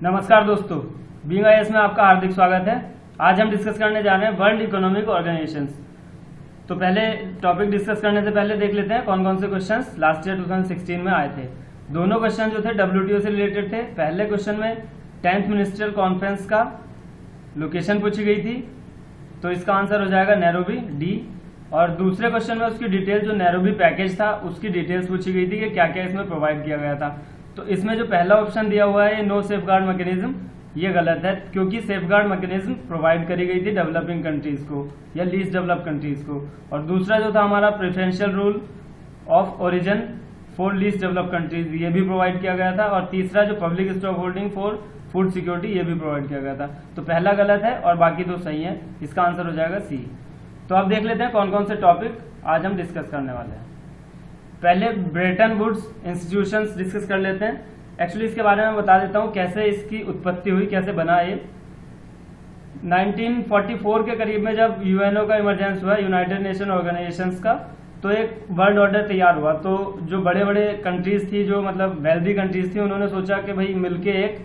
नमस्कार दोस्तों, being IAS में आपका हार्दिक स्वागत है। आज हम डिस्कस करने जा रहे हैं वर्ल्ड इकोनॉमिक ऑर्गेनाइजेशन। तो पहले टॉपिक डिस्कस करने से पहले देख लेते हैं कौन कौन से क्वेश्चंस लास्ट ईयर 2016 में आए थे। दोनों क्वेश्चन जो थे डब्ल्यूटीओ से रिलेटेड थे। पहले क्वेश्चन में 10th मिनिस्ट्रियल कॉन्फ्रेंस का लोकेशन पूछी गई थी, तो इसका आंसर हो जाएगा नैरोबी, डी। और दूसरे क्वेश्चन में उसकी डिटेल, जो नैरोबी पैकेज था उसकी डिटेल्स पूछी गई थी कि क्या क्या इसमें प्रोवाइड किया गया था। तो इसमें जो पहला ऑप्शन दिया हुआ है नो सेफगार्ड मैकेनिज्म, ये गलत है, क्योंकि सेफगार्ड मैकेनिज्म प्रोवाइड करी गई थी डेवलपिंग कंट्रीज को या लीस्ट डेवलप कंट्रीज को। और दूसरा जो था हमारा preferential rule of origin for least develop countries, ये भी प्रोवाइड किया गया था। और तीसरा जो public stock holding for food security, ये भी प्रोवाइड किया गया था। तो पहला गलत है और बाकी तो सही है, इसका आंसर हो जाएगा सी। तो अब देख लेते हैं कौन कौन से टॉपिक आज हम डिस्कस करने वाले हैं। पहले ब्रेटन वुड्स इंस्टीट्यूशंस डिस्कस कर लेते हैं। एक्चुअली इसके बारे में बता देता हूँ कैसे इसकी उत्पत्ति हुई, कैसे बना ये। 1944 के करीब में जब यूएनओ का इमरजेंस हुआ, यूनाइटेड नेशन ऑर्गेनाइजेशंस का, तो एक वर्ल्ड ऑर्डर तैयार हुआ। तो जो बड़े बड़े कंट्रीज थी, जो मतलब वेल्दी कंट्रीज थी, उन्होंने सोचा कि भाई मिलके एक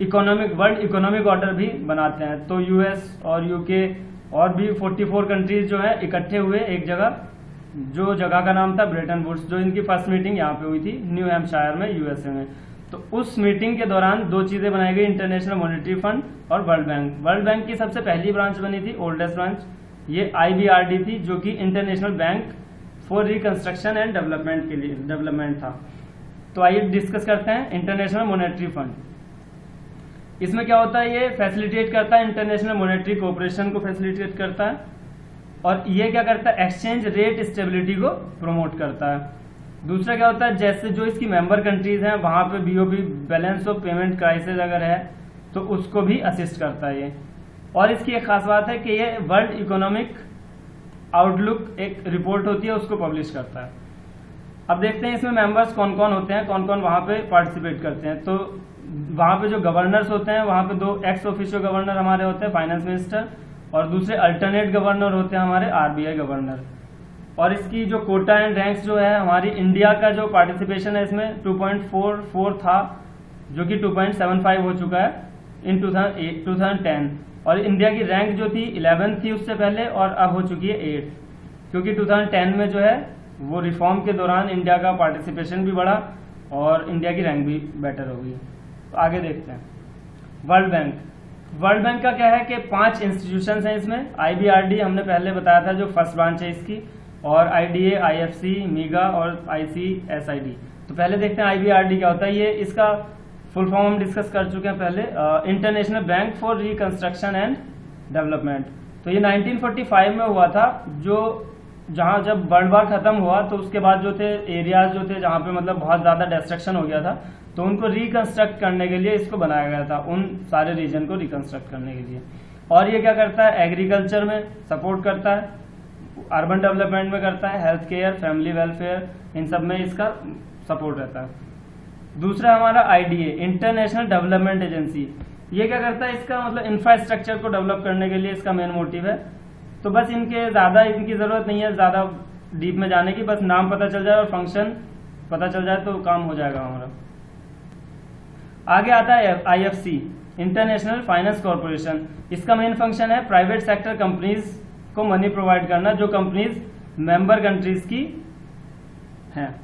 वर्ल्ड इकोनॉमिक ऑर्डर भी बनाते हैं। तो यूएस और यूके और भी 44 कंट्रीज जो है इकट्ठे हुए एक जगह, जो जगह का नाम था ब्रेटन वुड्स, जो इनकी फर्स्ट मीटिंग यहाँ पे हुई थी न्यू हैम्पशायर में, यूएसए में। तो उस मीटिंग के दौरान दो चीजें बनाई गई, इंटरनेशनल मॉनेटरी फंड और वर्ल्ड बैंक। वर्ल्ड बैंक की सबसे पहली ब्रांच बनी थी, ओल्डेस्ट ब्रांच, ये आईबीआरडी थी, जो कि international bank for reconstruction and development के लिए डेवलपमेंट था। तो आइए डिस्कस करते हैं इंटरनेशनल मॉनेटरी फंड। इसमें क्या होता है, ये फैसिलिटेट करता है इंटरनेशनल मॉनेटरी कोऑपरेशन को फैसिलिटेट करता है, और ये क्या करता है, एक्सचेंज रेट स्टेबिलिटी को प्रमोट करता है। दूसरा क्या होता है, जैसे जो इसकी मेंबर कंट्रीज हैं वहां पे BOB balance of payment crisis अगर है तो उसको भी असिस्ट करता है ये। और इसकी एक खास बात है कि ये वर्ल्ड इकोनॉमिक आउटलुक एक रिपोर्ट होती है, उसको पब्लिश करता है। अब देखते हैं इसमें मेंबर्स कौन कौन होते हैं, कौन कौन वहां पे पार्टिसिपेट करते हैं। तो वहां पे जो गवर्नर्स होते हैं, वहां पे दो एक्स ऑफिशियो गवर्नर हमारे होते हैं, फाइनेंस मिनिस्टर, और दूसरे अल्टरनेट गवर्नर होते हैं हमारे आरबीआई गवर्नर। और इसकी जो कोटा एंड रैंक्स जो है, हमारी इंडिया का जो पार्टिसिपेशन है इसमें 2.44 था, जो कि 2.75 हो चुका है इन 2010। और इंडिया की रैंक जो थी 11 थी उससे पहले, और अब हो चुकी है 8, क्योंकि 2010 में जो है वो रिफॉर्म के दौरान इंडिया का पार्टिसिपेशन भी बढ़ा और इंडिया की रैंक भी बेटर हो गई। तो आगे देखते हैं वर्ल्ड बैंक। वर्ल्ड बैंक का क्या है कि 5 इंस्टीट्यूशंस हैं इसमें। आईबीआरडी हमने पहले बताया था, जो फर्स्ट ब्रांच है इसकी, और आईडीए, आईएफसी, मीगा और आईसीएसआईडी। तो पहले देखते हैं आईबीआरडी क्या होता है। ये इसका फुल फॉर्म हम डिस्कस कर चुके हैं पहले, international bank for reconstruction and development. तो ये 1945 में हुआ था, जो जहां जब वर्ल्ड वार खत्म हुआ तो उसके बाद जो थे एरियाज जो थे जहां पे मतलब बहुत ज्यादा डिस्ट्रक्शन हो गया था, तो उनको रिकंस्ट्रक्ट करने के लिए इसको बनाया गया था, उन सारे रीजन को रिकंस्ट्रक्ट करने के लिए। और ये क्या करता है, एग्रीकल्चर में सपोर्ट करता है, अर्बन डेवलपमेंट में करता है, हेल्थ केयर, फैमिली वेलफेयर, इन सब में इसका सपोर्ट रहता है। दूसरा हमारा आईडीए, इंटरनेशनल डेवलपमेंट एजेंसी, ये क्या करता है, इसका मतलब इंफ्रास्ट्रक्चर को डेवलप करने के लिए इसका मेन मोटिव है। तो बस इनकी जरूरत नहीं है ज्यादा डीप में जाने की, बस नाम पता चल जाए और फंक्शन पता चल जाए तो काम हो जाएगा हमारा। आगे आता है आईएफसी, इंटरनेशनल फाइनेंस कॉर्पोरेशन। इसका मेन फंक्शन है प्राइवेट सेक्टर कंपनीज को मनी प्रोवाइड करना, जो कंपनीज मेंबर कंट्रीज की हैं।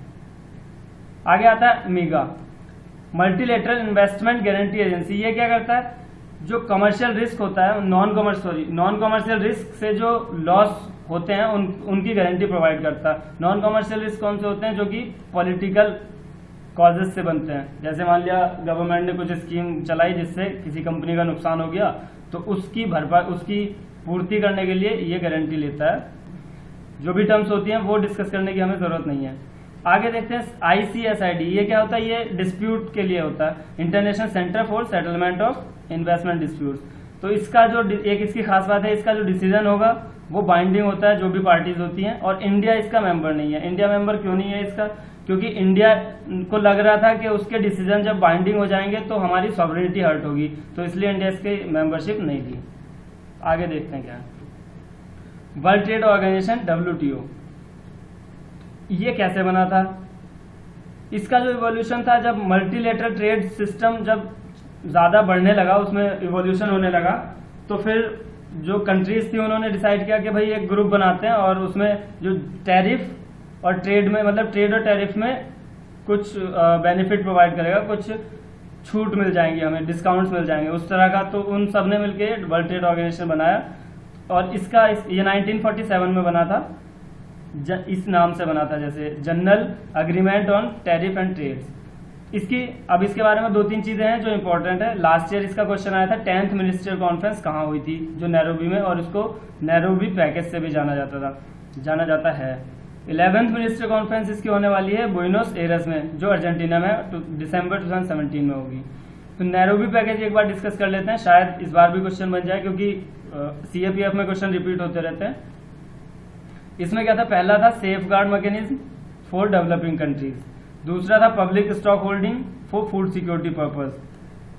आगे आता है मीगा, मल्टीलेटरल इन्वेस्टमेंट गारंटी एजेंसी। ये क्या करता है, जो कमर्शियल रिस्क होता है, नॉन कमर्शियल रिस्क से जो लॉस होते हैं उनकी गारंटी प्रोवाइड करता है। नॉन कमर्शियल रिस्क कौन से होते हैं, जो कि पॉलिटिकल कॉजेज से बनते हैं। जैसे मान लिया गवर्नमेंट ने कुछ स्कीम चलाई जिससे किसी कंपनी का नुकसान हो गया, तो उसकी भरपाई, उसकी पूर्ति करने के लिए ये गारंटी लेता है। जो भी टर्म्स होती हैं वो डिस्कस करने की हमें जरूरत नहीं है। आगे देखते हैं आईसीएसआईडी, ये क्या होता है, ये डिस्प्यूट के लिए होता है, international centre for settlement of investment disputes. तो इसका जो एक इसकी खास बात है, इसका जो डिसीजन होगा वो बाइंडिंग होता है जो भी पार्टीज होती हैं, और इंडिया इसका मेंबर नहीं है। इंडिया मेंबर क्यों नहीं है इसका, क्योंकि इंडिया को लग रहा था कि उसके डिसीजन जब बाइंडिंग हो जाएंगे तो हमारी सॉवरेनिटी हर्ट होगी, तो इसलिए इंडिया इसकी मेंबरशिप नहीं दी। आगे देखते हैं क्या, वर्ल्ड ट्रेड ऑर्गेनाइजेशन डब्ल्यूटीओ, ये कैसे बना था। इसका जो इवोल्यूशन था, जब मल्टीलेटरल ट्रेड सिस्टम जब ज़्यादा बढ़ने लगा, उसमें इवोल्यूशन होने लगा, तो फिर जो कंट्रीज थी उन्होंने डिसाइड किया कि भाई एक ग्रुप बनाते हैं और उसमें जो टैरिफ और ट्रेड में, मतलब ट्रेड और टैरिफ में कुछ बेनिफिट प्रोवाइड करेगा, कुछ छूट मिल जाएंगी, हमें डिस्काउंट्स मिल जाएंगे उस तरह का। तो उन सब ने मिलकर वर्ल्ड ट्रेड ऑर्गेनाइजेशन बनाया और ये 1947 में बना था, इस नाम से बना था, जैसे general agreement on tariff and trades. अब इसके बारे में 2-3 चीजें हैं जो इंपॉर्टेंट है। लास्ट ईयर इसका क्वेश्चन आया था, 10th मिनिस्ट्रियल कॉन्फ्रेंस कहाँ हुई थी, जो नैरोबी में, और इसको नैरोबी पैकेज से भी जाना जाता है। 11th मिनिस्ट्रियल कॉन्फ्रेंस इसकी होने वाली है बुएनोस एयर्स में, जो अर्जेंटीना में दिसंबर 2017 में होगी। तो नैरोबी पैकेज एक बार डिस्कस कर लेते हैं, शायद इस बार भी क्वेश्चन बन जाए, क्योंकि CAPF में क्वेश्चन रिपीट होते रहते हैं। इसमें क्या था, पहला था safe guard mechanism for developing countries, दूसरा था public stock holding for food security purpose,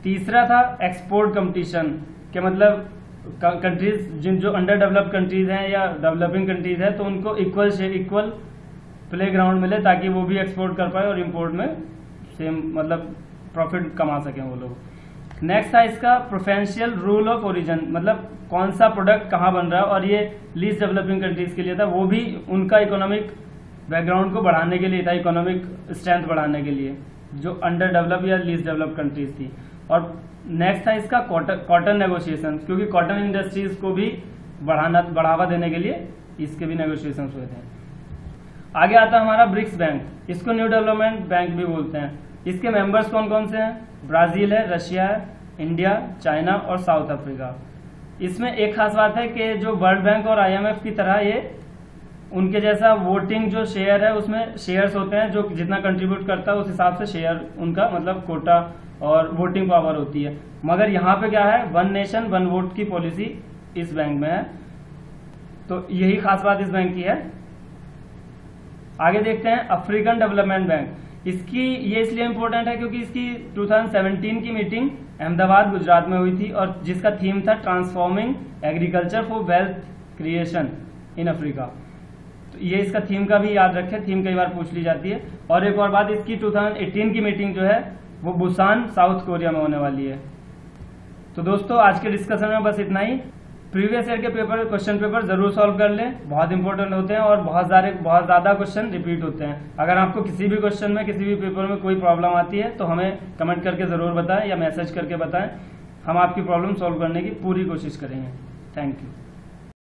तीसरा था एक्सपोर्ट कंपटीशन के, मतलब कंट्रीज जो अंडर डेवलप्ड कंट्रीज हैं या डेवलपिंग कंट्रीज है, तो उनको इक्वल प्ले ग्राउंड मिले ताकि वो भी एक्सपोर्ट कर पाए और इम्पोर्ट में सेम मतलब प्रॉफिट कमा सकें वो लोग। नेक्स्ट था इसका प्रेफरेंशियल रूल ऑफ ओरिजिन, मतलब कौन सा प्रोडक्ट कहाँ बन रहा है, और ये लीस्ट डेवलपिंग कंट्रीज के लिए था, वो भी उनका इकोनॉमिक बैकग्राउंड को बढ़ाने के लिए था, इकोनॉमिक स्ट्रेंथ बढ़ाने के लिए, जो अंडर डेवलप या लीस्ट डेवलप कंट्रीज थी। और नेक्स्ट था इसका कॉटन नेगोशिएशन, क्योंकि कॉटन इंडस्ट्रीज को भी बढ़ावा देने के लिए इसके भी नेगोशिएशन हुए थे। आगे आता हमारा ब्रिक्स बैंक, इसको न्यू डेवलपमेंट बैंक भी बोलते हैं। इसके मेंबर्स कौन कौन से हैं, ब्राजील है, रशिया है, इंडिया, चाइना और साउथ अफ्रीका। इसमें एक खास बात है कि जो वर्ल्ड बैंक और IMF की तरह ये उनके जैसा वोटिंग जो शेयर है उसमें शेयर्स होते हैं, जो जितना कंट्रीब्यूट करता है उस हिसाब से शेयर उनका मतलब कोटा और वोटिंग पावर होती है। मगर यहाँ पे क्या है, 1 नेशन 1 वोट की पॉलिसी इस बैंक में है, तो यही खास बात इस बैंक की है। आगे देखते हैं अफ्रीकन डेवलपमेंट बैंक। ये इसलिए इंपॉर्टेंट है क्योंकि इसकी 2017 की मीटिंग अहमदाबाद गुजरात में हुई थी और जिसका थीम था transforming agriculture for wealth creation in Africa. तो ये इसका थीम का भी याद रखें, थीम कई बार पूछ ली जाती है। और एक और बात, इसकी 2018 की मीटिंग जो है वो बुसान साउथ कोरिया में होने वाली है। तो दोस्तों आज के डिस्कशन में बस इतना ही। प्रीवियस ईयर के क्वेश्चन पेपर जरूर सॉल्व कर लें, बहुत इंपॉर्टेंट होते हैं और बहुत ज़्यादा क्वेश्चन रिपीट होते हैं। अगर आपको किसी भी क्वेश्चन में किसी भी पेपर में कोई प्रॉब्लम आती है तो हमें कमेंट करके ज़रूर बताएं या मैसेज करके बताएं, हम आपकी प्रॉब्लम सॉल्व करने की पूरी कोशिश करेंगे। Thank you.